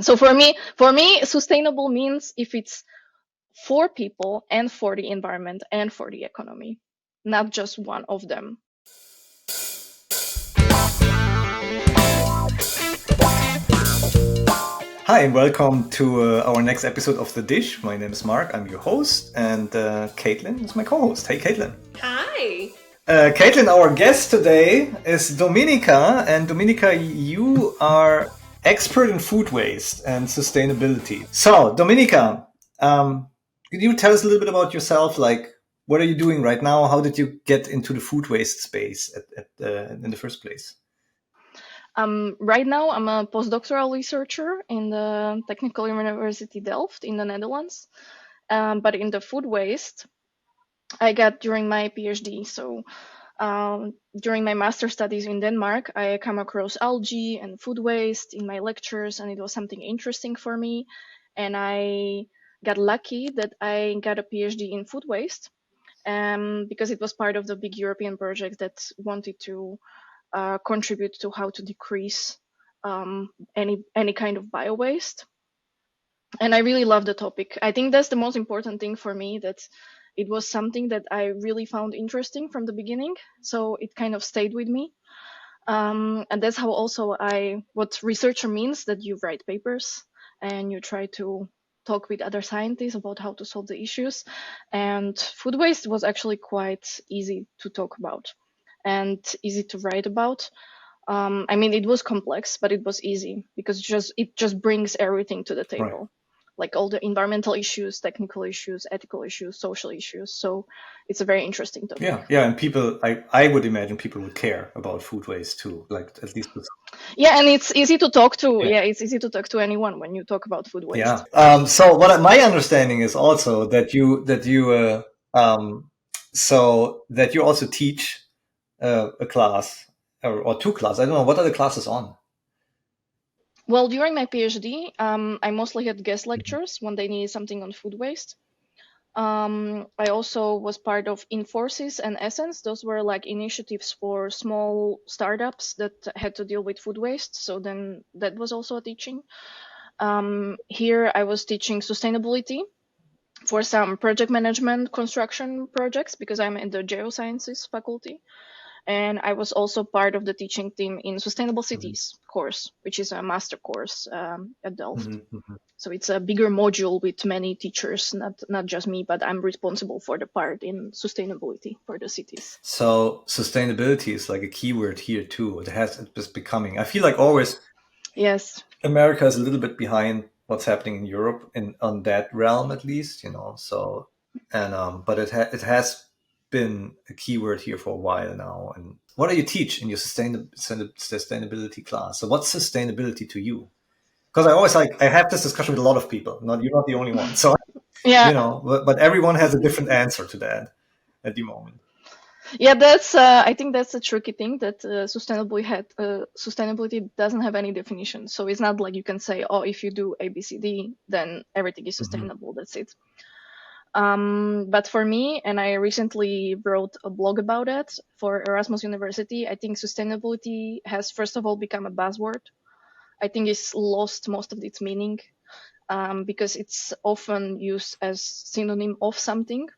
So for me, sustainable means if it's for people and for the environment and for the economy, not just one of them. Hi, and welcome to our next episode of The Dish. My name is Mark, I'm your host, and Kaitlyn is my co host. Hey, Kaitlyn. Hi. Kaitlyn, our guest today is Dominika, and Dominika, you are expert in food waste and sustainability. So, Dominika, could you tell us a little bit about yourself? Like, what are you doing right now? How did you get into the food waste space in the first place? Right now, I'm a postdoctoral researcher in the Technical University Delft in the Netherlands. But in the food waste, I got during my PhD. So during my master studies in Denmark, I come across algae and food waste in my lectures, and it was something interesting for me. And I got lucky that I got a PhD in food waste because it was part of the big European project that wanted to contribute to how to decrease any kind of bio waste. And I really love the topic. I think that's the most important thing for me, that it was something that I really found interesting from the beginning. So it kind of stayed with me. And that's how also what researcher means, that you write papers and you try to talk with other scientists about how to solve the issues. And food waste was actually quite easy to talk about and easy to write about. I mean, it was complex, but it was easy because it just brings everything to the Right. table, like all the environmental issues, technical issues, ethical issues, social issues. So it's a very interesting topic. Yeah, and people, I would imagine people would care about food waste too, like at least. Yeah, and it's easy to talk to. Yeah. Yeah, it's easy to talk to anyone when you talk about food Yeah. waste. So my understanding is also that you also teach a class or two classes. I don't know, what are the classes on? Well, during my PhD, I mostly had guest Mhm. lectures when they needed something on food waste. I also was part of Inforces and Essence. Those were like initiatives for small startups that had to deal with food waste. So then that was also a teaching. Here I was teaching sustainability for some project management construction projects because I'm in the geosciences faculty. And I was also part of the teaching team in Sustainable Mhm. Cities course, which is a master course at Delft. Mhm. Mhm. So it's a bigger module with many teachers, not just me, but I'm responsible for the part in sustainability for the cities. So sustainability is like a keyword here too. It's becoming. I feel like always Yes. America is a little bit behind what's happening in Europe in on that realm at least, you know. So and but it has been a keyword here for a while now. And what do you teach in your sustainability class? So what's sustainability to you? Because I have this discussion with a lot of people. Not you're not the only one. So Yeah. but everyone has a different answer to that at the moment. Yeah, that's I think that's a tricky thing, that sustainability doesn't have any definition. So it's not like you can say, oh, if you do A, B, C, D, then everything is Hmm. sustainable. That's it. But for me, and I recently wrote a blog about it for Erasmus University, I think sustainability has first of all become a buzzword. I think it's lost most of its meaning because it's often used as synonym of something.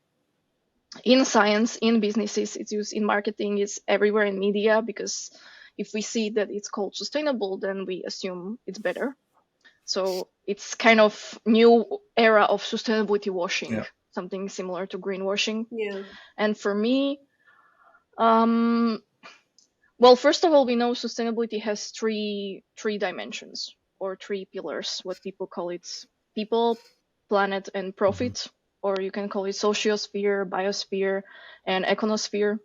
In science, in businesses, it's used in marketing, it's everywhere in media, because if we see that it's called sustainable, then we assume it's better. So it's kind of new era of sustainability washing, Yeah. something similar to greenwashing. Yeah. And for me, um, well, first of all, we know sustainability has three dimensions or three pillars, what people call it: people, planet, and Hmm. profit, or you can call it sociosphere, biosphere, and econosphere.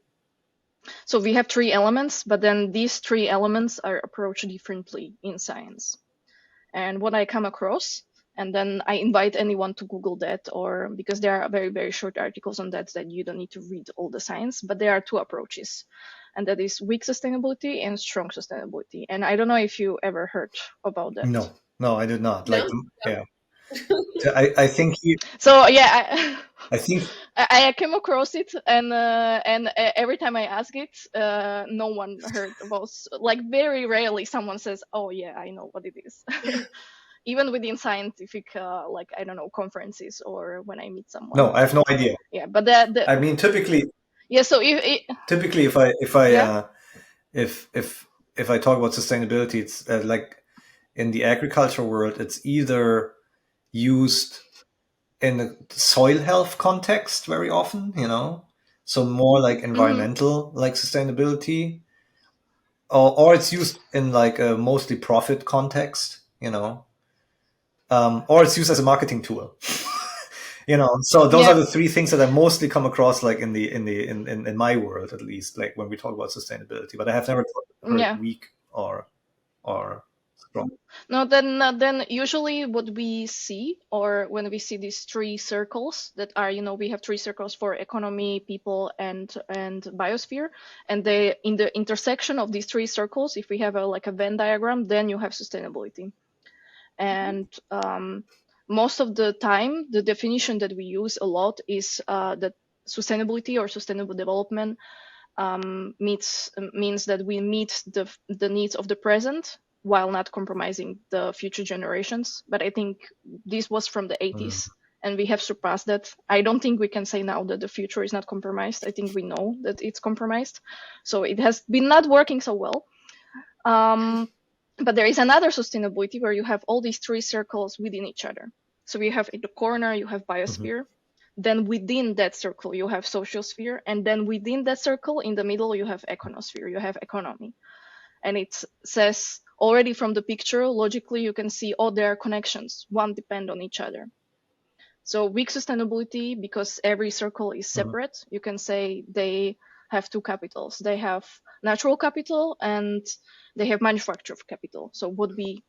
So we have three elements, but then these three elements are approached differently in science. And what I come across, and then I invite anyone to Google that, or because there are very, very short articles on that you don't need to read all the science, but there are two approaches, and that is weak sustainability and strong sustainability. And I don't know if you ever heard about that. No, I did not. Like, No? yeah. So I think So yeah, I think I came across it, and every time I ask it, no one heard about. Like very rarely, someone says, "Oh yeah, I know what it is." even within scientific, like, I don't know, conferences or when I meet someone. No, I have no idea. Yeah, but the I mean, typically, yeah. So if typically, if I yeah. if I talk about sustainability, it's like in the agriculture world, it's either used in a soil health context very often, so more like Hmm. environmental, like sustainability, or it's used in like a mostly profit context, or it's used as a marketing tool. So those are Yeah. the three things that I mostly come across, like in my world, at least, like when we talk about sustainability. But I have never heard Yeah. weak or strong. No, then usually what we see, or when we see these three circles that are, we have three circles for economy, people, and biosphere, and they in the intersection of these three circles, if we have a Venn diagram, then you have sustainability. And most of the time, the definition that we use a lot is that sustainability or sustainable development means that we meet the needs of the present while not compromising the future generations. But I think this was from the Mm. 80s, and we have surpassed that. I don't think we can say now that the future is not compromised. I think we know that it's compromised. So it has been not working so well. Um, but there is another sustainability where you have all these three circles within each other. So you have in the corner, you have Mhm. biosphere. Then within that circle, you have social sphere. And then within that circle, in the middle, you have econosphere, you have economy. And it says already from the picture, logically, you can see, oh, there are connections. One depend on each other. So weak sustainability, because every circle is Mhm. separate, you can say they have two capitals. They have natural capital and they have manufactured capital. So what we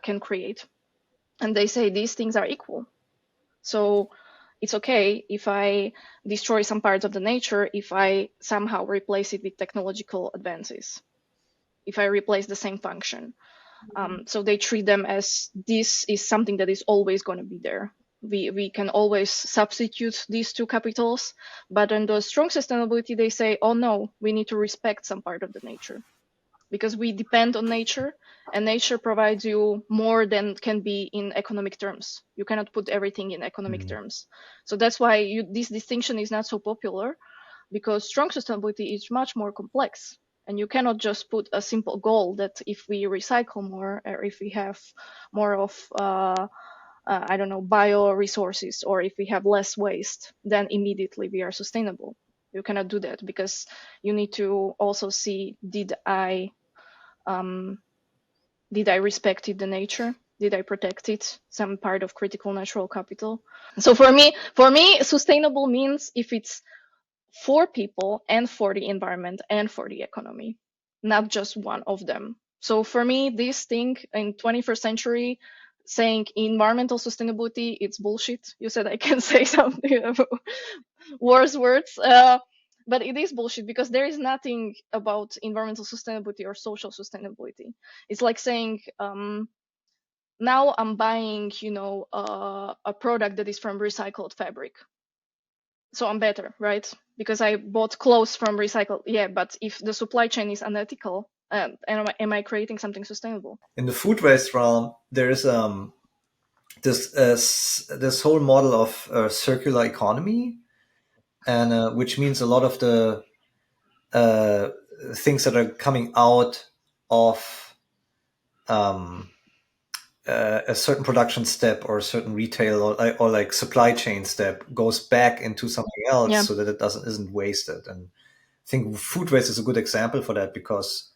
can create, and they say these things are equal. So it's okay if I destroy some parts of the nature if I somehow replace it with technological advances. If I replace the same function, so they treat them as this is something that is always going to be there. We can always substitute these two capitals, but in the strong sustainability, they say, oh no, we need to respect some part of the nature because we depend on nature, and nature provides you more than can be in economic terms. You cannot put everything in economic Mhm. terms. So that's why this distinction is not so popular, because strong sustainability is much more complex. And you cannot just put a simple goal that if we recycle more, or if we have more of, I don't know, bioresources, or if we have less waste, then immediately we are sustainable. You cannot do that because you need to also see, um, did I respect the nature? Did I protect it? Some part of critical natural capital. So for me, sustainable means if it's for people and for the environment and for the economy, not just one of them. So for me, this thing in 21st century saying environmental sustainability, it's bullshit. You said I can say something worse words. But it is bullshit because there is nothing about environmental sustainability or social sustainability. It's like saying, now I'm buying, a product that is from recycled fabric, so I'm better, right? Because I bought clothes from recycled. Yeah, but if the supply chain is unethical, am I creating something sustainable? In the food waste realm, there is this whole model of circular economy, and which means a lot of the uh, things that are coming out of um, a certain production step or a certain retail or like supply chain step goes back into something else Yeah. so that it doesn't isn't wasted. And I think food waste is a good example for that, because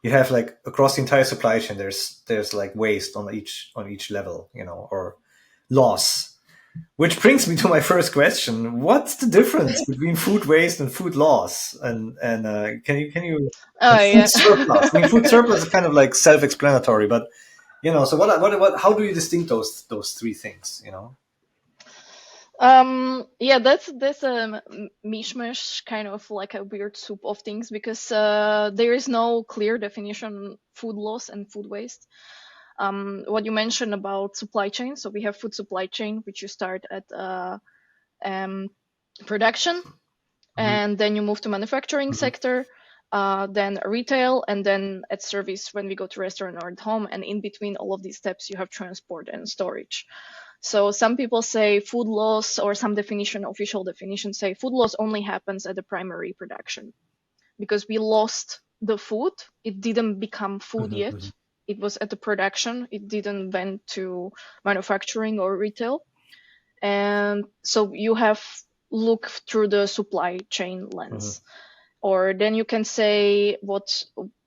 you have like across the entire supply chain there's like waste on each level, or loss. Which brings me to my first question: what's the difference between food waste and food loss? And can you Oh and food yeah. surplus? I mean, food surplus is kind of like self-explanatory, but so what how do you distinct those three things? Yeah, that's a mishmash, kind of like a weird soup of things, because there is no clear definition food loss and food waste. What you mentioned about supply chain, so we have food supply chain, which you start at um, production, Mhm. and then you move to manufacturing Mhm. sector, then retail, and then at service when we go to restaurant or at home. And in between all of these steps, you have transport and storage. So some people say food loss, or some definition, official definition, say food loss only happens at the primary production, because we lost the food. It didn't become food Mhm, yet. mhm, It was at the production. It didn't went to manufacturing or retail. And so you have look through the supply chain mhm, lens. Or then you can say what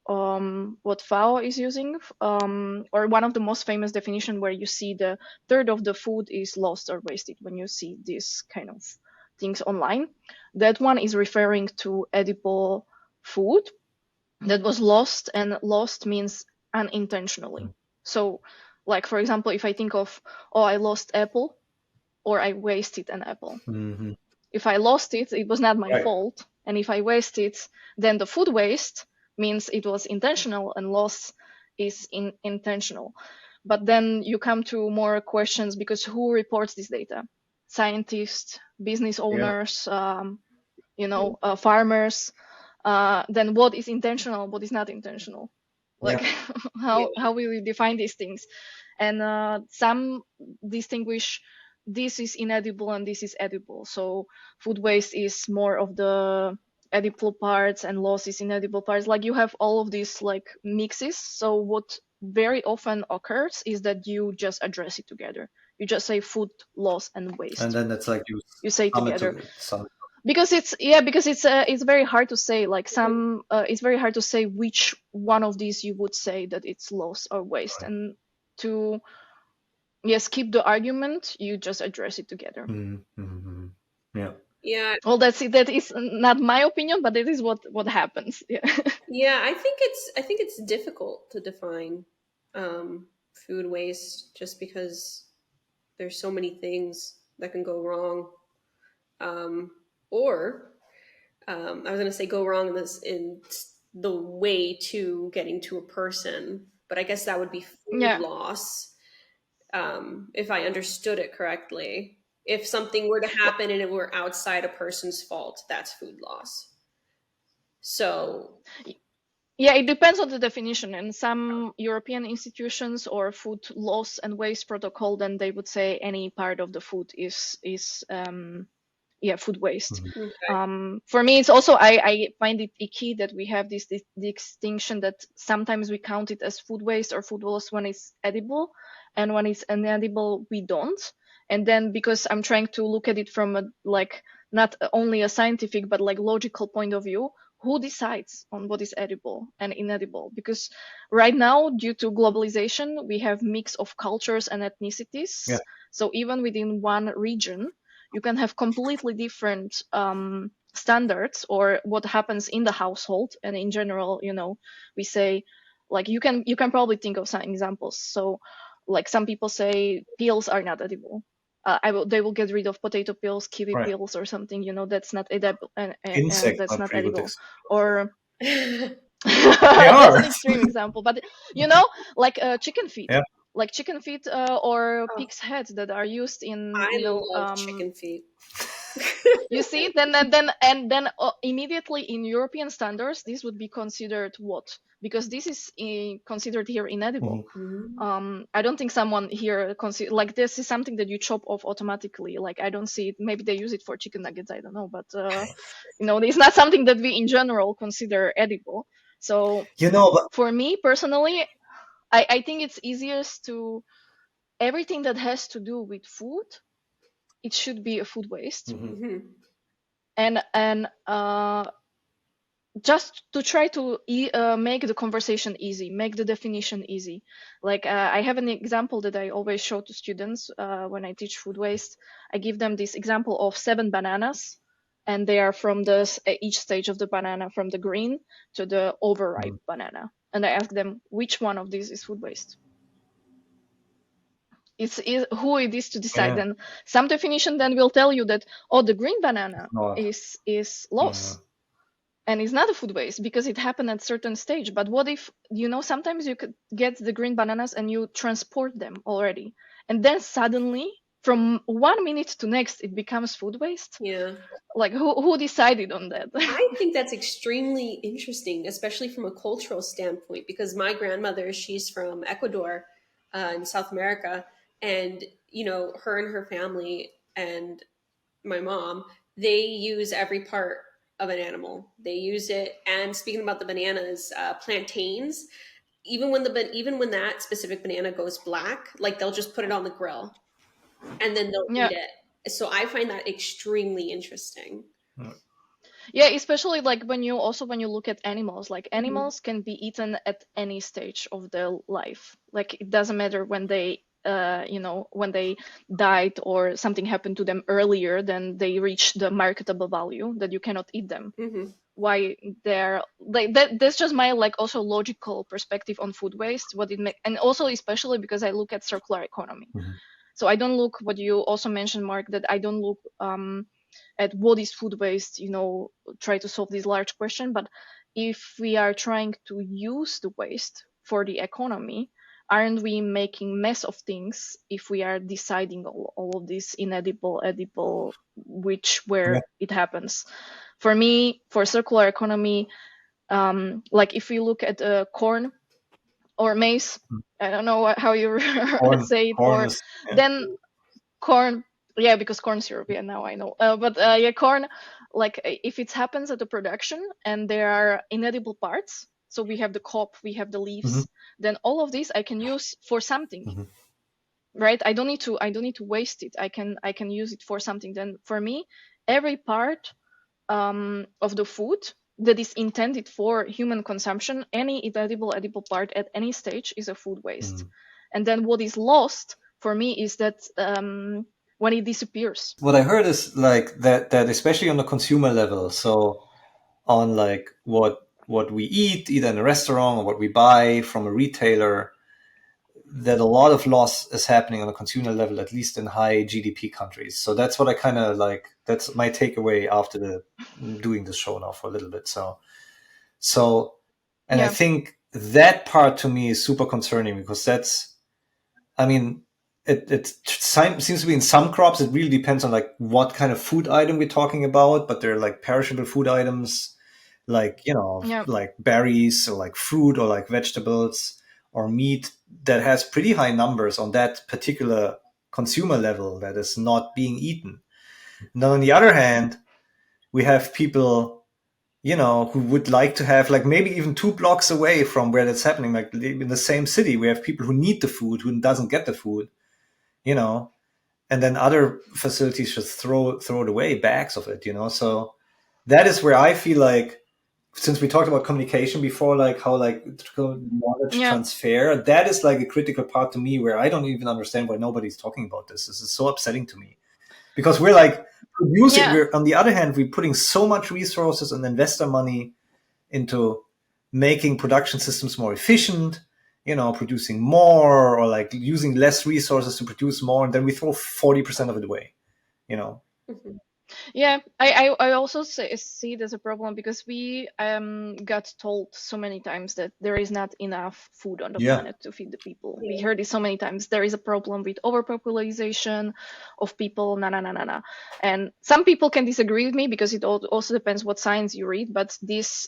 FAO is using, or one of the most famous definition, where you see the third of the food is lost or wasted. When you see these kind of things online, that one is referring to edible food that was lost, and lost means unintentionally. So, like for example, if I think of, oh, I lost apple, or I wasted an apple. mhm. If I lost it, it was not my Right. fault. And if I waste it, then the food waste means it was intentional, and loss is intentional. But then you come to more questions, because who reports this data? Scientists, business Yeah. owners, farmers. Then what is intentional, what is not intentional? Yeah. Like Yeah. how will we define these things? And some distinguish this is inedible and this is edible. So food waste is more of the edible parts, and loss is inedible parts. Like you have all of these like mixes. So what very often occurs is that you just address it together. You just say food loss and waste. And then it's like You say sum it together, to sum. because it's very hard to say, like some it's very hard to say which one of these you would say that it's loss or waste. Right. And to, yes, keep the argument, you just address it together. Mhm, mhm, mhm. Yeah. Yeah. Well, that's it. That is not my opinion, but it is what happens. Yeah. Yeah, I think it's difficult to define food waste, just because there's so many things that can go wrong. Or I was going to say go wrong in the way to getting to a person, but I guess that would be food Yeah. loss, if I understood it correctly. If something were to happen and it were outside a person's fault, that's food loss. So, Yeah, it depends on the definition. And some European institutions or food loss and waste protocol, then they would say any part of the food is food waste. Mhm. okay. For me, it's also, I find it icky that we have this distinction that sometimes we count it as food waste or food loss when it's edible, and when it's inedible we don't. And then, because I'm trying to look at it from a, like, not only a scientific but like logical point of view, who decides on what is edible and inedible? Because right now, due to globalization, we have mix of cultures and ethnicities. Yeah. So even within one region, you can have completely different standards, or what happens in the household. And in general, we say, like, you can probably think of some examples. So like some people say peels are not edible. They will get rid of potato peels, kiwi Right. peels or something, that's not edible, and Insects that's are not pretty good. edible. Or They that's an are. extreme example, but like chicken feet, Yeah. like chicken feet, or Oh, pig's heads that are used in, I love chicken feet. you see, then immediately in European standards, this would be considered what? Because this is considered here inedible. Mhm. Mhm. I don't think someone here consider, like, this is something that you chop off automatically. Like, I don't see it. Maybe they use it for chicken nuggets. I don't know, but it's not something that we in general consider edible. So But for me personally, I think it's easiest to, everything that has to do with food, it should be a food waste. Mhm. Mhm. And just to try to make the conversation easy, make the definition easy. Like I have an example that I always show to students when I teach food waste. I give them this example of 7 bananas, and they are from each stage of the banana, from the green to the overripe Mhm. banana. And I ask them, which one of these is food waste? It's who it is to decide. Yeah. And some definition then will tell you that, oh, the green banana No. is Yeah. loss, and it's not a food waste because it happened at certain stage. But what if, sometimes you could get the green bananas and you transport them already, and then suddenly from 1 minute to next it becomes food waste. Yeah. Like who decided on that? I think that's extremely interesting, especially from a cultural standpoint, because my grandmother, she's from Ecuador, in South America, and her and her family and my mom, they use every part of an animal. They use it. And speaking about the bananas, plantains, even when that specific banana goes black, like they'll just put it on the grill and then they'll Yeah. eat it. So I find that extremely interesting. Mm. Yeah, especially like when you look at animals, like Hmm. animals can be eaten at any stage of their life. Like it doesn't matter when when they died or something happened to them earlier than they reach the marketable value that you cannot eat them. Hmm. Why they're like that? That's just my like also logical perspective on food waste. What it make, and also especially because I look at circular economy. Mhm. So I don't look what you also mentioned, Mark, that I don't look at what is food waste, try to solve this large question. But if we are trying to use the waste for the economy, aren't we making mess of things if we are deciding all of this inedible, edible, which Yeah. where it happens? For me, for circular economy, like if we look at corn or maize, Mm. I don't know how you say it, Corn or is, yeah. then corn, yeah, because corn syrup, yeah, now I know. But yeah, corn, like if it happens at the production and there are inedible parts, so we have the cob, we have the Mhm. leaves, then all of these I can use for something, Mhm. right? I don't need to waste it. I can use it for something. Then for me, every part of the food that is intended for human consumption, any inedible edible part at any stage is a food waste. Mhm. And then what is lost for me is that when it disappears. What I heard is like that especially on the consumer level. So on like what we eat, either in a restaurant or what we buy from a retailer, that a lot of loss is happening on a consumer level, at least in high GDP countries. So that's what I kind of like. That's my takeaway after the doing this show now for a little bit. So, and I Yeah, think that part to me is super concerning because that's, I mean, it seems to be in some crops. It really depends on like what kind of food item we're talking about, but they're like perishable food items, like yeah, like berries or like fruit or like vegetables or meat that has pretty high numbers on that particular consumer level that is not being eaten. And then on the other hand, we have people who would like to have like maybe even 2 blocks away from where that's happening, like in the same city, we have people who need the food who doesn't get the food, you know, and then other facilities just throw it away, bags of it, So that is where I feel like, since we talked about communication before, like how like knowledge yeah, transfer, that is like a critical part to me where I don't even understand why nobody's talking about this. This is so upsetting to me because we're like producing. yeah, We're on the other hand, we're putting so much resources and investor money into making production systems more efficient, producing more or like using less resources to produce more, and then we throw 40% of it away, you know. Hmm. yeah. I also see it as a problem because we got told so many times that there is not enough food on the Yeah. planet to feed the people. We Yeah. heard it so many times. There is a problem with overpopulation of people. Na na na na na. And some people can disagree with me because it also depends what science you read. But this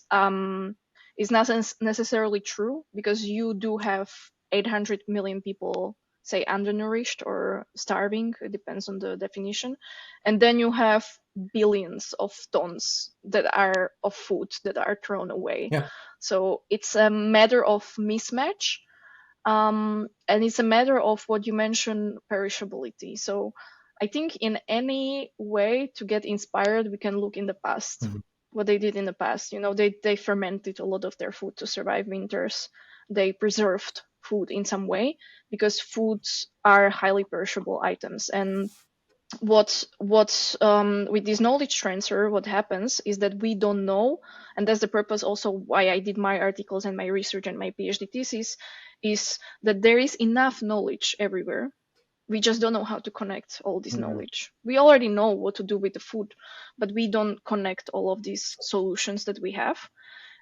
is not necessarily true because you do have 800 million people, say, undernourished or starving. It depends on the definition. And then you have billions of tons that are of food that are thrown away. Yeah. So it's a matter of mismatch, and it's a matter of what you mentioned, perishability. So I think in any way to get inspired, we can look in the past, Mhm. what they did in the past. They fermented a lot of their food to survive winters. They preserved food in some way because foods are highly perishable items. And what's with this knowledge transfer, what happens is that we don't know, and that's the purpose also why I did my articles and my research and my PhD thesis, is that there is enough knowledge everywhere. We just don't know how to connect all this Mhm. knowledge. We already know what to do with the food, but we don't connect all of these solutions that we have.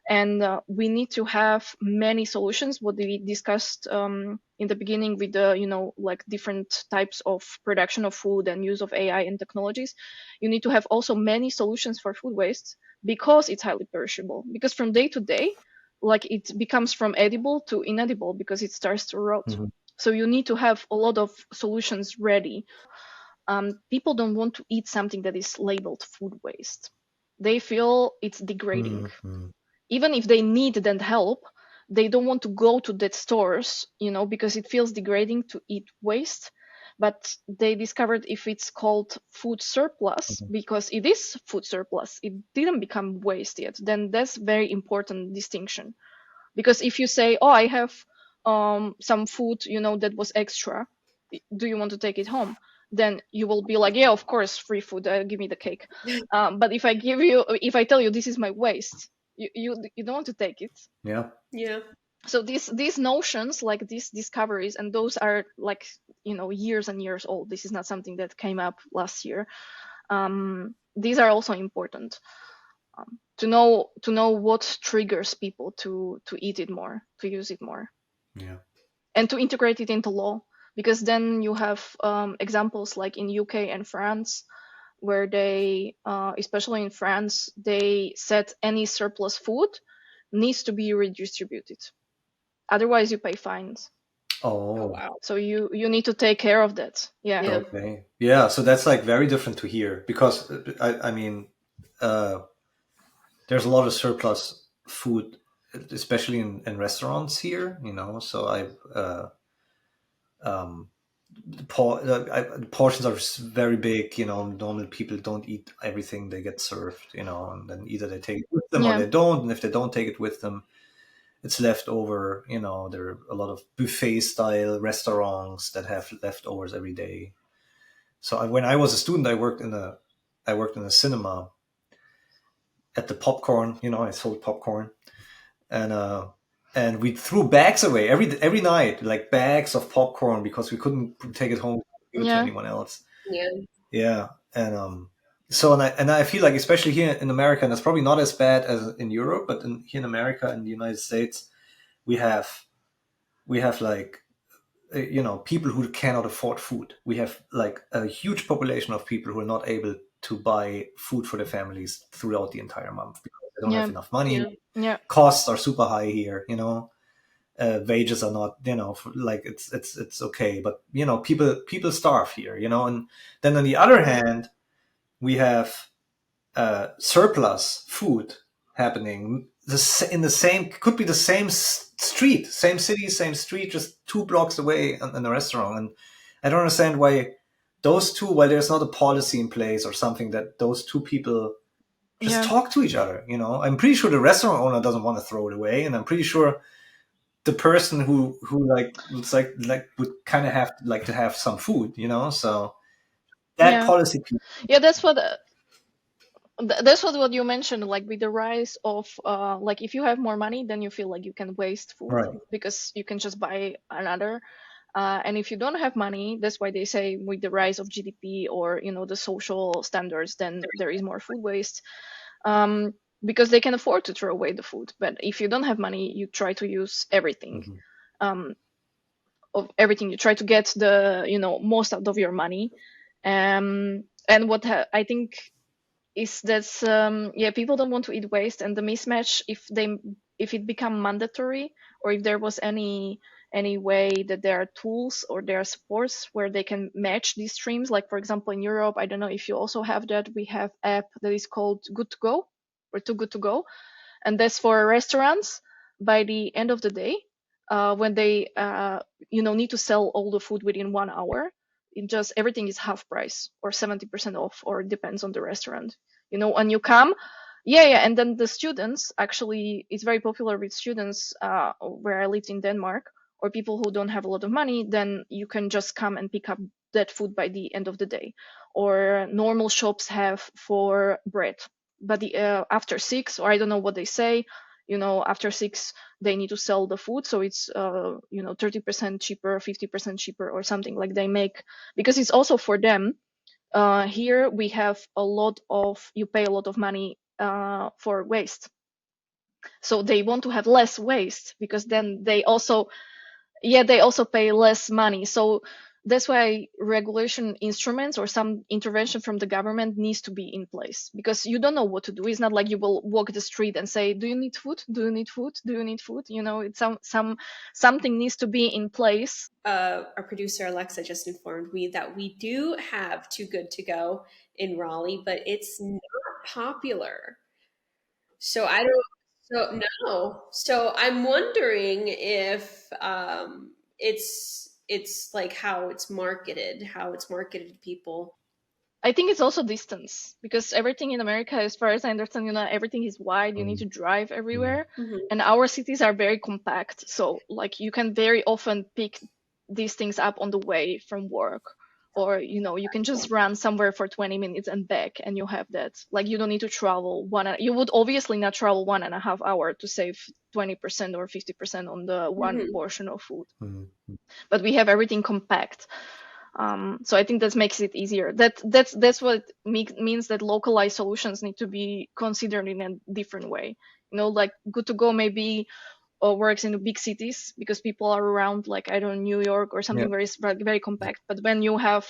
And we need to have many solutions, what we discussed in the beginning with the like different types of production of food and use of AI and technologies. You need to have also many solutions for food waste, because it's highly perishable, because from day to day, like, it becomes from edible to inedible because it starts to rot. Hmm. So you need to have a lot of solutions ready. People don't want to eat something that is labeled food waste. They feel it's degrading. Hmm. Even if they need that help, they don't want to go to that stores, because it feels degrading to eat waste. But they discovered if it's called food surplus, Hmm. because it is food surplus, it didn't become waste yet, then that's very important distinction. Because if you say, oh, I have some food, that was extra, do you want to take it home? Then you will be like, yeah, of course, free food, give me the cake. But if I tell you this is my waste, you don't want to take it. Yeah. Yeah. So these notions, like these discoveries, and those are like, years and years old. This is not something that came up last year. These are also important, to know what triggers people to eat it more, to use it more, Yeah. and to integrate it into law. Because then you have examples like in UK and France, where they, especially in France, they said any surplus food needs to be redistributed. Otherwise, you pay fines. Oh Oh, wow. So you need to take care of that. Yeah. Yeah. okay. Yeah. So that's like very different to here because I mean, uh, there's a lot of surplus food, especially in restaurants here. So um, the portions are very big. Normal people don't eat everything they get served. And then either they take it with them or Yeah. they don't. And if they don't take it with them, it's left over. There are a lot of buffet style restaurants that have leftovers every day. So when I was a student, I worked in a cinema at the popcorn. I sold popcorn, and and we threw bags away every night, like bags of popcorn because we couldn't take it home to give it to Yeah. anyone else. Yeah. Yeah, and so and I feel like especially here in America, and it's probably not as bad as in Europe, but here in America and the United States, we have like people who cannot afford food. We have like a huge population of people who are not able to buy food for their families throughout the entire month because they don't have Yeah. enough money. Yeah. Yeah. Costs are super high here. Wages are not, like it's okay, but people starve here. And then on the other hand, we have surplus food happening in the same, could be the same street, same city, same street, just 2 blocks away in a restaurant. And I don't understand why why there's not a policy in place or something that those two people just Yeah. talk to each other. I'm pretty sure the restaurant owner doesn't want to throw it away, and I'm pretty sure the person who like looks like would kind of have like to have some food. So that Yeah. policy piece. Yeah. That's what you mentioned, like with the rise of, like, if you have more money, then you feel like you can waste food Right. because you can just buy another. And if you don't have money, that's why they say with the rise of GDP, or the social standards, then there is more food waste. um, because they can afford to throw away the food. But if you don't have money, you try to use everything. Mhm. um, of everything, you try to get the most out of your money. And what I think is that, yeah, people don't want to eat waste. And the mismatch, if it become mandatory, or if there was any way that there are tools or there are supports where they can match these streams, like for example in Europe, I don't know if you also have that, we have app that is called Good to Go, or Too Good to Go. And that's for restaurants. By the end of the day, when they need to sell all the food within 1 hour, it just everything is half price or 70% off, or it depends on the restaurant. And you come. Yeah. And then the students, actually, it's very popular with students, where I lived in Denmark, or people who don't have a lot of money. Then you can just come and pick up that food by the end of the day. Or normal shops have for bread, but after 6, or I don't know what they say, after 6 they need to sell the food, so it's 30% cheaper, 50% cheaper, or something, like they make, because it's also for them. Here we have a lot of, you pay a lot of money for waste. So they want to have less waste, because then they also, yeah, they also pay less money. So that's why regulation instruments or some intervention from the government needs to be in place, because you don't know what to do. It's not like you will walk the street and say, do you need food, do you need food, do you need food? It's something needs to be in place. Our producer Alexa just informed me that we do have Too Good to Go in Raleigh, but it's not popular. So I don't. So no. So I'm wondering if it's like how it's marketed to people. I think it's also distance, because everything in America, as far as I understand, everything is wide. You need Mm, to drive mm, everywhere, Hmm. and our cities are very compact. So, like, you can very often pick these things up on the way from work, or you can just run somewhere for 20 minutes and back, and you have that. Like, you don't need to travel You would obviously not travel 1.5 hour to save 20% or 50% on the one Hmm. portion of food. mm, But we have everything compact. So I think that makes it easier. That's what means that localized solutions need to be considered in a different way. Like Good to Go maybe works in the big cities because people are around, like, I don't know, New York or yeah, something very very compact. But when you have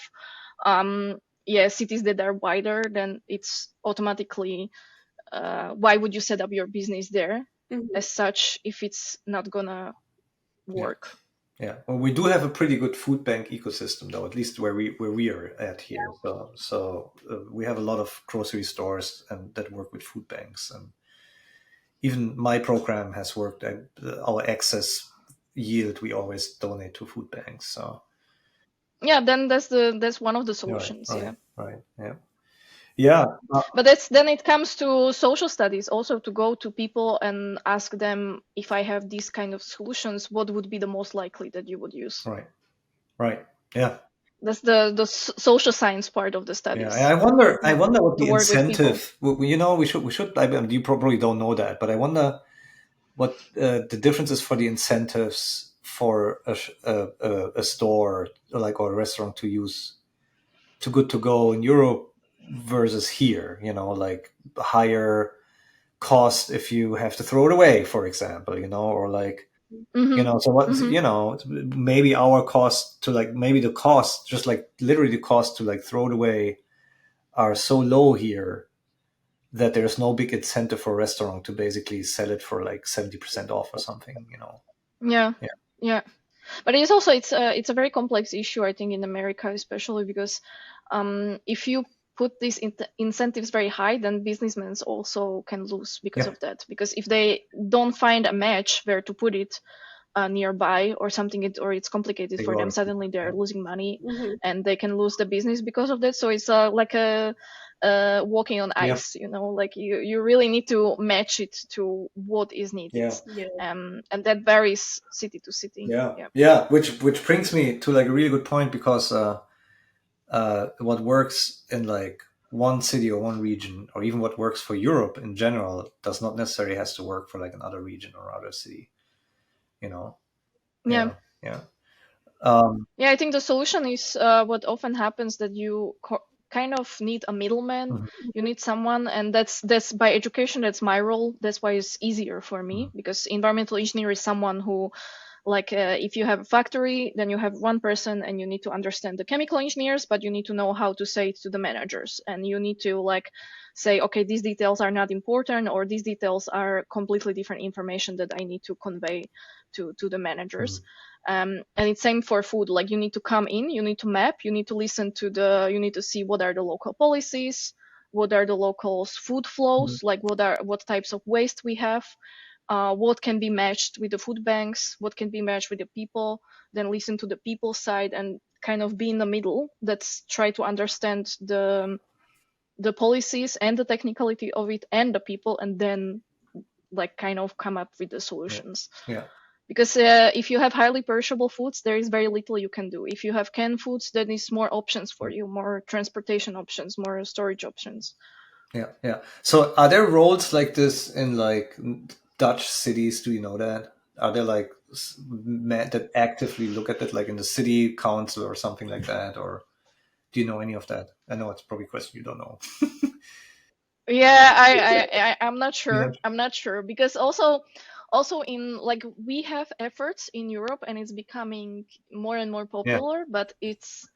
cities that are wider, then it's automatically, why would you set up your business there Hmm. as such if it's not gonna yeah, work? yeah. Well, we do have a pretty good food bank ecosystem, though, at least where we are at here. So we have a lot of grocery stores and that work with food banks, and even my program has worked. Our excess yield we always donate to food banks. So Yeah, then that's one of the right, solutions. right, Yeah. right. Yeah, yeah. But that's then it comes to social studies also, to go to people and ask them, if I have these kind of solutions, what would be the most likely that you would use? Right, right. Yeah. That's the social science part of the Yeah, and studies. I wonder what To the work with people. incentive. We should. I mean, you probably don't know that, but I wonder what the difference is for the incentives for a store or a restaurant to use Too Good to Go in Europe versus here. Like higher cost if you have to throw it away, for example. Or like Mm-hmm. so what Mm-hmm. maybe our cost to like maybe the cost just like literally the cost to like throw it away are so low here that there's no big incentive for a restaurant to basically sell it for like 70% off or something. Yeah. Yeah. Yeah. But it's a very complex issue, I think, in America, especially because if you put these incentives very high, then businessmen also can lose because Yeah. of that. Because if they don't find a match where to put it nearby or something, or it's complicated They for go out them, of suddenly business. they're Yeah. losing money, Hmm. and they can lose the business because of that. So it's like a walking on Yeah. ice. Like you really need to match it to what is needed, Yeah. Yeah. and that varies city to city. Yeah. Yeah. Yeah. Which brings me to like a really good point because what works in like one city or one region, or even what works for Europe in general, does not necessarily has to work for like another region or other city. You know. Yeah. Yeah. Yeah. Um, Yeah, I think the solution is what often happens, that you kind of need a middleman. mhm, You need someone, and that's by education. That's my role. That's why it's easier for me, mhm, because environmental engineer is someone who, like, if you have a factory, then you have one person, and you need to understand the chemical engineers, but you need to know how to say it to the managers, and you need to, like, say, okay, these details are not important, or these details are completely different information that I need to convey to the managers. mhm, And it's same for food. Like, you need to come in, you need to map, you need to you need to see what are the local policies, what are the local food mhm. flows, like what types of waste we have, what can be matched with the food banks, what can be matched with the people, then listen to the people side and kind of be in the middle. That's try to understand the policies and the technicality of it and the people, and then, like, kind of come up with the Yeah. solutions. Yeah. Because if you have highly perishable foods, there is very little you can do. If you have canned foods, then is more options for you, more transportation options, more storage options. Yeah, yeah. So are there roles like this in like Dutch cities? Do you know that? Are there like men that actively look at it, like in the city council or something like that? Or do you know any of that? I know it's probably a question you don't know. Yeah, I'm not You know? sure. I'm not sure because also in like we have efforts in Europe and it's becoming more and more Yeah. popular, but it's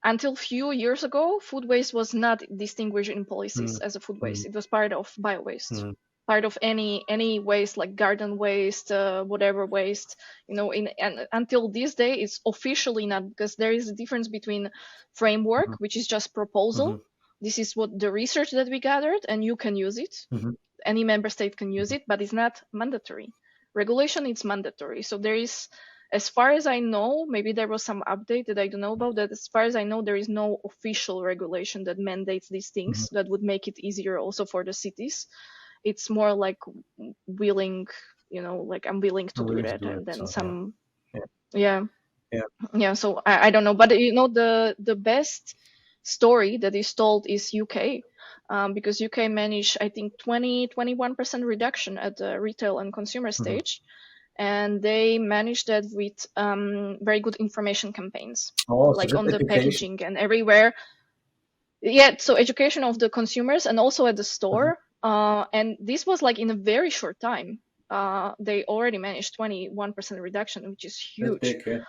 until few years ago, food waste was not distinguished in policies Mm, as a food mm, waste. It was part of bio waste, mm, part of any waste like garden waste, whatever waste. In and until this day, it's officially not because there is a difference between framework, mhm, which is just proposal. mhm, This is what the research that we gathered, and you can use it. mhm, Any member state can use mhm, it, but it's not mandatory. Regulation is mandatory. So there is, as far as I know, maybe there was some update that I don't know about that. As far as I know, there is no official regulation that mandates these mhm. things that would make it easier also for the cities. It's more like willing, like I'm willing to I'm do willing to that. do it. And then So yeah, some, yeah, yeah, yeah. yeah. So I don't know, but the best story that is told is UK, because UK managed I think 21% reduction at the retail and consumer Mhm. stage, and they managed that with very good information campaigns, Oh, so like just on the education. packaging and everywhere. Yeah, so education of the consumers and also at the Mhm. store. And this was like in a very short time. They already managed 21% reduction, which is That's huge. big. Yeah.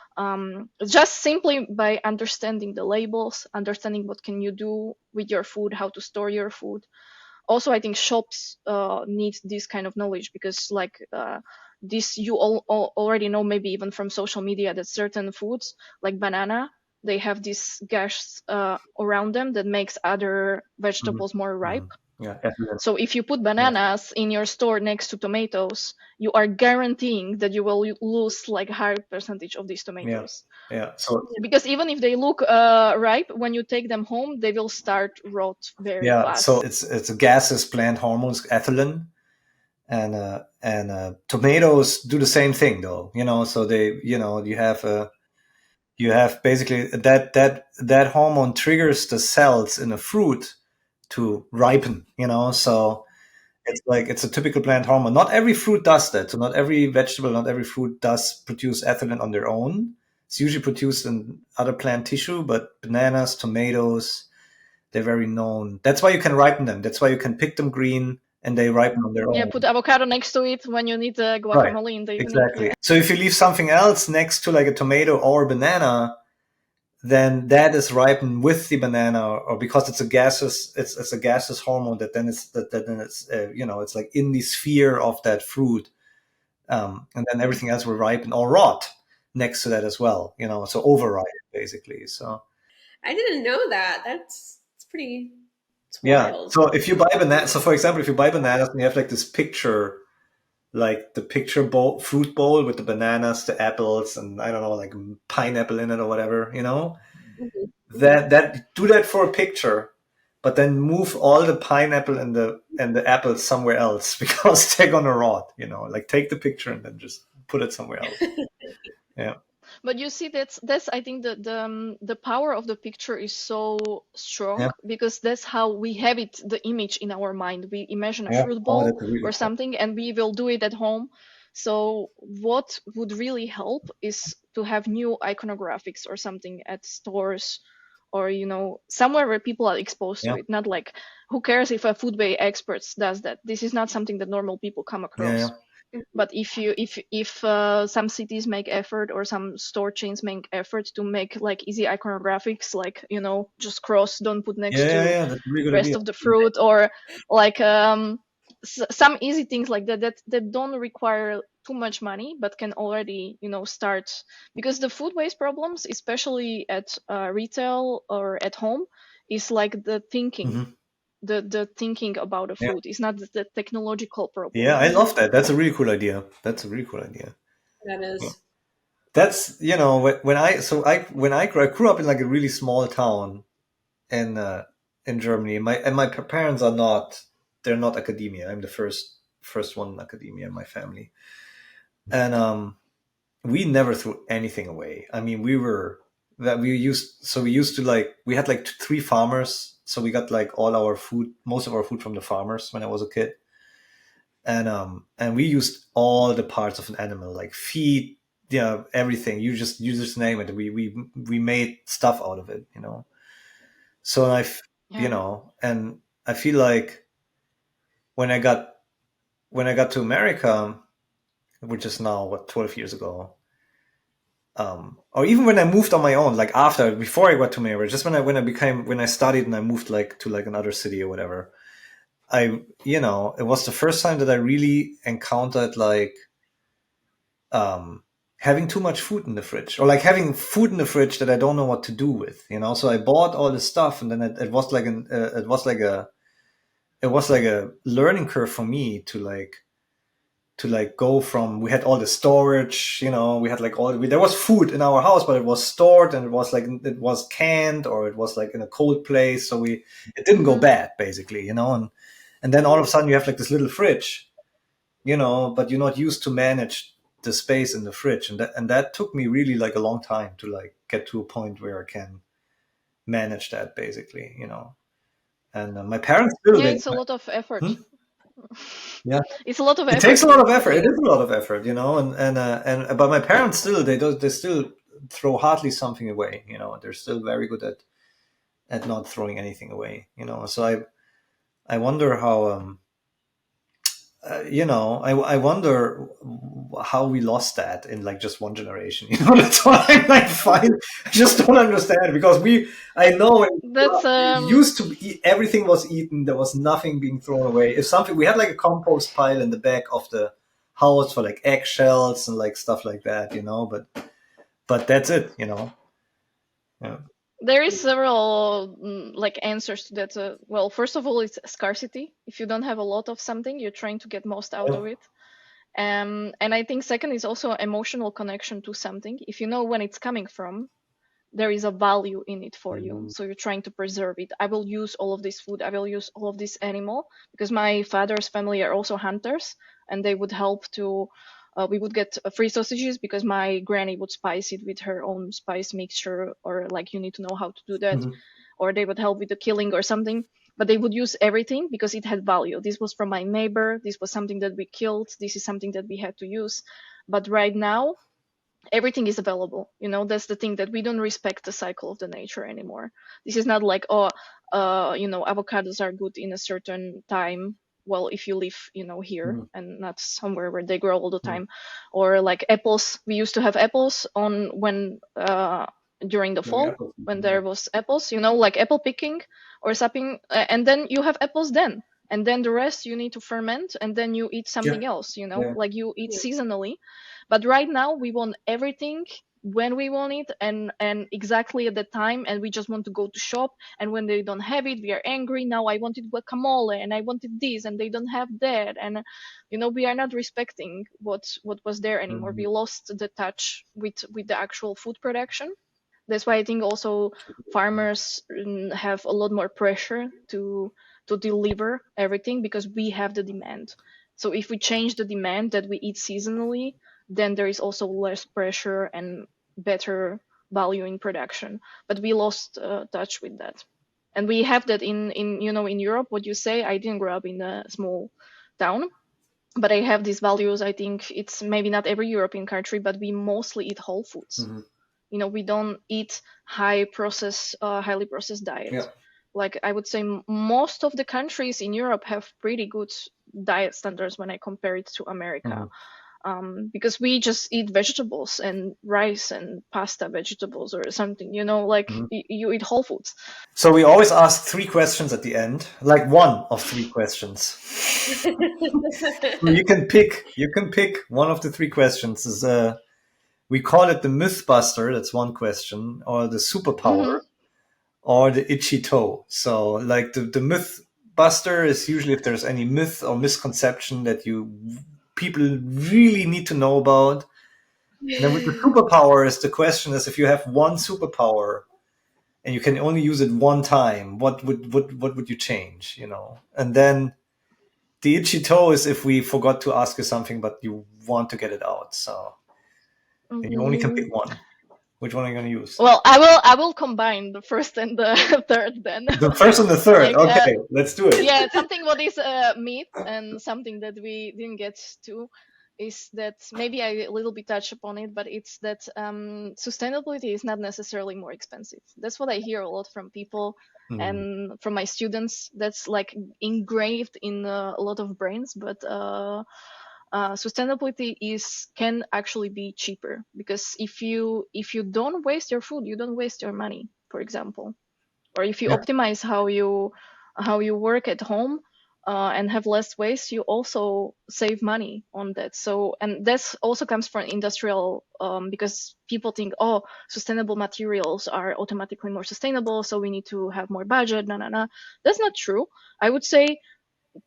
Just simply by understanding the labels, understanding what can you do with your food, how to store your food. Also, I think shops need this kind of knowledge because like this you already know, maybe even from social media, that certain foods like banana, they have this gas around them that makes other Mhm, vegetables more ripe. mhm. Yeah. Excellent. So if you put Yeah. bananas in your store next to tomatoes, you are guaranteeing that you will lose like high percentage of these Yeah. tomatoes, Yeah. So because even if they look ripe, when you take them home they will start rot very yeah. So fast. it's a gases, plant hormones, ethylene, and tomatoes do the same thing though. So you have basically that hormone triggers the cells in a fruit to ripen. So it's like it's a typical plant hormone. Not every fruit does that. So not every vegetable, not every fruit does produce ethylene on their own. It's usually produced in other plant tissue, but bananas, tomatoes, they're very known. That's why you can ripen them. That's why you can pick them green and they ripen on their Yeah, own. put avocado next to it when you need Right. guacamole in the evening. Exactly. Yeah. So if you leave something else next to like a tomato or a banana, then that is ripened with the banana, or because it's a gaseous hormone that then it's it's like in the sphere of that fruit, and then everything else will ripen or rot next to that as well. So override basically. So I didn't know that. It's pretty. It's yeah. wild. So if you buy banana, so for example, if you buy bananas and you have like this picture, like the picture bowl, fruit bowl with the bananas, the apples, and I don't know, like pineapple in it or whatever, Mhm, mhm. that do that for a picture, but then move all the pineapple and the apples somewhere else because they're gonna rot. Like take the picture and then just put it somewhere else. Yeah, But you see, that's I think the power of the picture is so strong yeah, because that's how we have it, the image in our mind. We imagine a yeah. fruit Oh, bowl that's a really or good point. something, and we will do it at home. So what would really help is to have new iconographics or something at stores, or somewhere where people are exposed to Yeah, it. Not like, who cares if a food bay experts does that? This is not something that normal people come yeah, yeah, across. But if some cities make effort or some store chains make effort to make like easy iconographics, like just cross, don't put yeah, next yeah, to yeah. That's a really good rest idea. of the fruit, or like some easy things like that don't require too much money but can already start, because the food waste problems, especially at retail or at home, is like the thinking, Hmm. the thinking about the Yeah, food is not the technological yeah. problem. I love that. That's a really cool idea. That's a really cool idea. That Yeah. is. That's when I grew up in like a really small town in Germany. My parents are not, they're not academia. I'm the first one in academia in my family, and we never threw anything away. I mean, we used to like we had like three farmers, so we got like all our food, most of our food from the farmers when I was a kid, and we used all the parts of an animal, like feet, yeah, everything. You just name it. We made stuff out of it. So I you Yeah. know. And I feel like when I got to America, which is now what, 12 years ago, or even when I moved on my own, like before I got to America, just when I studied and I moved like to like another city or whatever, it was the first time that I really encountered like um, having too much food in the fridge, or like having food in the fridge that I don't know what to do with, you know. So I bought all this stuff, and then it was like it was like a learning curve for me to like go from, we had all the storage, you know, we had like there was food in our house, but it was stored, and it was canned, or it was like in a cold place, so it didn't go Hmm. bad basically, you know. And then all of a sudden you have like this little fridge, you know, but you're not used to manage the space in the fridge, and that took me really like a long time to like get to a point where I can manage that basically, you know. And my parents still Yeah, they it's a lot of hmm? effort. Yeah, It's a lot of it takes effort a lot of to effort. It make. is a lot of effort, you know. And but my parents still they still throw hardly something away, you know. They're still very good at not throwing anything away, you know. So I wonder how you know, I wonder how we lost that in like just one generation. You know, that's what I'm like. Fine, I just don't understand, because I know That's used to be, everything was eaten. There was nothing being thrown away. If something, we had like a compost pile in the back of the house for like eggshells and like stuff like that. You know, but that's it. You know. Yeah. there is several like answers to that. Well, first of all, it's scarcity. If you don't have a lot of something, you're trying to get most out Yeah. of it. And I think second is also emotional connection to something. If you know when it's coming from, there is a value in it for you, Mhm. so you're trying to preserve it. I will use all of this food, I will use all of this animal, because my father's family are also hunters, and they would help to we would get free sausages because my granny would spice it with her own spice mixture, or like you need to know how to do that, Mhm. or they would help with the killing or something. But they would use everything because it had value. This was from my neighbor, this was something that we killed, this is something that we had to use. But right now everything is available, that's the thing, that we don't respect the cycle of the nature anymore. This is not like, oh, avocados are good in a certain time. Well, if you live, here Mhm. and not somewhere where they grow all the Mhm. time. Or like apples, we used to have apples on when during the During fall, apple when season, there was apples, like apple picking or something, and then you have apples then, and then the rest you need to ferment, and then you eat yeah, something else, yeah. like you eat Yeah. seasonally. But right now we want everything when we want it, and exactly at the time, and we just want to go to shop, and when they don't have it we are angry. Now I wanted guacamole and I wanted this and they don't have that, and we are not respecting what was there anymore. Mhm. We lost the touch with the actual food production. That's why I think also farmers have a lot more pressure to deliver everything, because we have the demand. So if we change the demand that we eat seasonally, then there is also less pressure and better value in production. But we lost touch with that, and we have that in Europe. What you say, I didn't grow up in a small town, but I have these values. I think it's maybe not every European country, but we mostly eat whole foods. Mhm. We don't eat highly processed Yeah. diet. Like I would say, most of the countries in Europe have pretty good diet standards when I compare it to America, Mhm. because we just eat vegetables and rice and pasta vegetables or something. Like Mhm. you eat whole foods. So we always ask three questions at the end, like one of three questions. So you can pick one of the three questions. Is we call it the Mythbuster, that's one question, or the Hmm. superpower, or the itchy toe. So like the Mythbuster is usually if there's any myth or misconception that you people really need to know about. And then with the superpower is the question is, if you have one superpower and you can only use it one time, what would you change? You know, and then the itchy toe is if we forgot to ask you something but you want to get it out. So and you only can pick one. Which one are you going to use? Well, I will combine the first and the third then. The first and the third. Like, Okay, let's do it. yeah, something what is meat and something that we didn't get to. is that maybe I a little bit touch upon it, but it's that sustainability is not necessarily more expensive. That's what I hear a lot from people Mm. and from my students. That's like engraved in a lot of brains, but sustainability is can actually be cheaper, because if you don't waste your food, you don't waste your money, for example. Or if you Yeah. optimize how you work at home, and have less waste, you also save money on that. So, and this also comes from industrial, because people think, oh, sustainable materials are automatically more sustainable, so we need to have more budget. No, no, no, that's not true. I would say,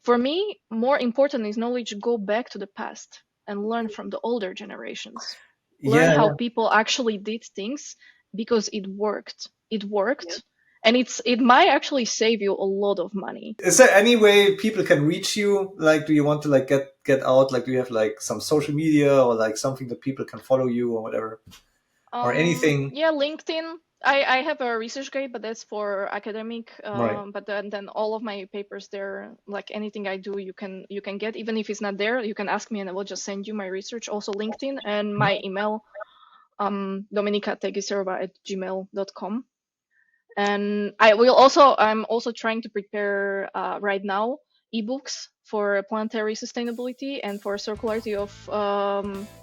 for me, more important is knowledge. Go back to the past and learn from the older generations. Learn Yeah. how people actually did things, because it worked. It Yeah. worked, and it might actually save you a lot of money. Is there any way people can reach you? Like, do you want to like get out? Like, do you have like some social media or like something that people can follow you or whatever or anything? Yeah, LinkedIn. I have a research guide, but that's for academic. Right. But then all of my papers there, like anything I do, you can get, even if it's not there. You can ask me, and I will just send you my research. Also LinkedIn, and my email, Dominika Teigeserova at gmail.com. And I'm also trying to prepare right now ebooks for planetary sustainability and for circularity of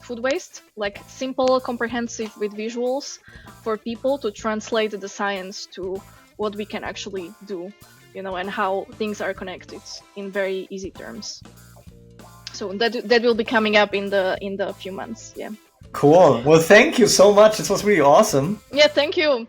food waste, like simple, comprehensive with visuals, for people to translate the science to what we can actually do, and how things are connected in very easy terms. So that will be coming up in the few months. Yeah. Cool. Well, thank you so much. This was really awesome. Yeah. Thank you.